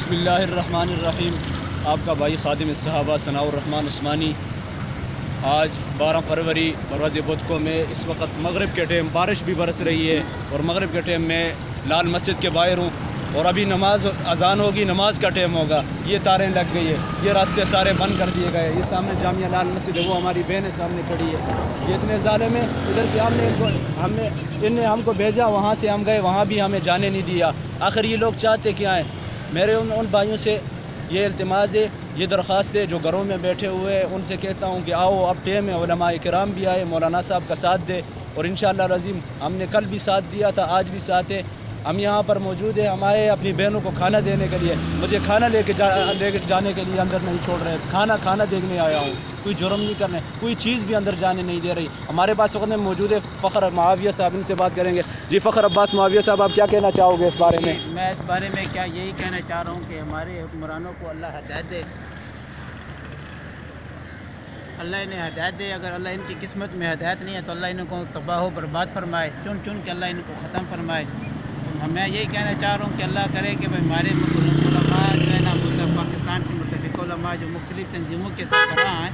بسم اللہ الرحمن الرحیم۔ آپ کا بھائی خادم صحابہ ثناء الرحمن عثمانی آج 12 فروری بروز بدھ کو میں اس وقت مغرب کے ٹائم بارش بھی برس رہی ہے اور مغرب کے ٹائم میں لال مسجد کے باہر ہوں اور ابھی نماز اذان ہوگی، نماز کا ٹائم ہوگا۔ یہ تاریں لگ گئی ہے، یہ راستے سارے بند کر دیے گئے۔ یہ سامنے جامعہ لال مسجد ہے، وہ ہماری بہنیں سامنے کھڑی ہے۔ یہ اتنے ظالم ہیں، ادھر سے ان نے ہم کو بھیجا، وہاں سے ہم گئے، وہاں بھی ہمیں جانے نہیں دیا۔ آخر یہ لوگ چاہتے کیا ہیں؟ میرے ان بھائیوں سے یہ التماس ہے، یہ درخواست ہے جو گھروں میں بیٹھے ہوئے ہیں، ان سے کہتا ہوں کہ آؤ، اب ٹائم ہے، علماء کرام بھی آئے، مولانا صاحب کا ساتھ دے، اور انشاءاللہ العظیم ہم نے کل بھی ساتھ دیا تھا، آج بھی ساتھ ہے۔ ہم یہاں پر موجود ہیں، ہم آئے اپنی بہنوں کو کھانا دینے کے لیے۔ مجھے کھانا لے کے جانے کے لیے اندر نہیں چھوڑ رہے، کھانا دیکھنے آیا ہوں، کوئی جرم نہیں کرنے، کوئی چیز بھی اندر جانے نہیں دے رہی۔ ہمارے پاس وقت میں موجود ہے فخر معاویہ صاحب، ان سے بات کریں گے۔ جی فخر عباس معاویہ صاحب، آپ کیا کہنا چاہو گے اس بارے میں؟ میں اس بارے میں یہی کہنا چاہ رہا ہوں کہ ہمارے حکمرانوں کو اللہ ہدایت دے، اللہ انہیں ہدایت دے۔ اگر اللہ ان کی قسمت میں ہدایت نہیں ہے تو اللہ ان کو تباہ و برباد فرمائے، چن کے اللہ ان کو ختم فرمائے۔ میں یہی کہنا چاہ رہا ہوں کہ اللہ کرے کہ ہمارے علماء جو ہے نا، پاکستان کے متفق علماء جو مختلف تنظیموں کے سربراہ ہیں،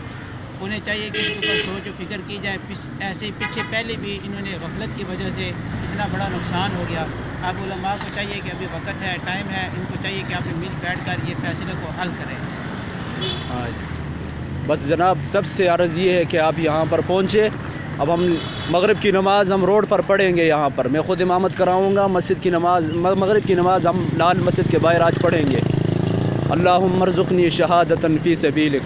انہیں چاہیے کہ اس کے اوپر سوچ و فکر کی جائے۔ ایسے ہی پیچھے پہلے بھی انہوں نے غفلت کی وجہ سے اتنا بڑا نقصان ہو گیا۔ اب علماء کو چاہیے کہ ابھی وقت ہے، ٹائم ہے، ان کو چاہیے کہ آپ مل بیٹھ کر یہ فیصلے کو حل کریں۔ بس جناب، سب سے عرض یہ ہے کہ آپ یہاں پر پہنچے۔ اب ہم مغرب کی نماز ہم روڈ پر پڑھیں گے، یہاں پر میں خود امامت کراؤں گا۔ مسجد کی نماز، مغرب کی نماز ہم لال مسجد کے باہر آج پڑھیں گے۔ اللہم ارزقنی شہادۃ فی سبیلک۔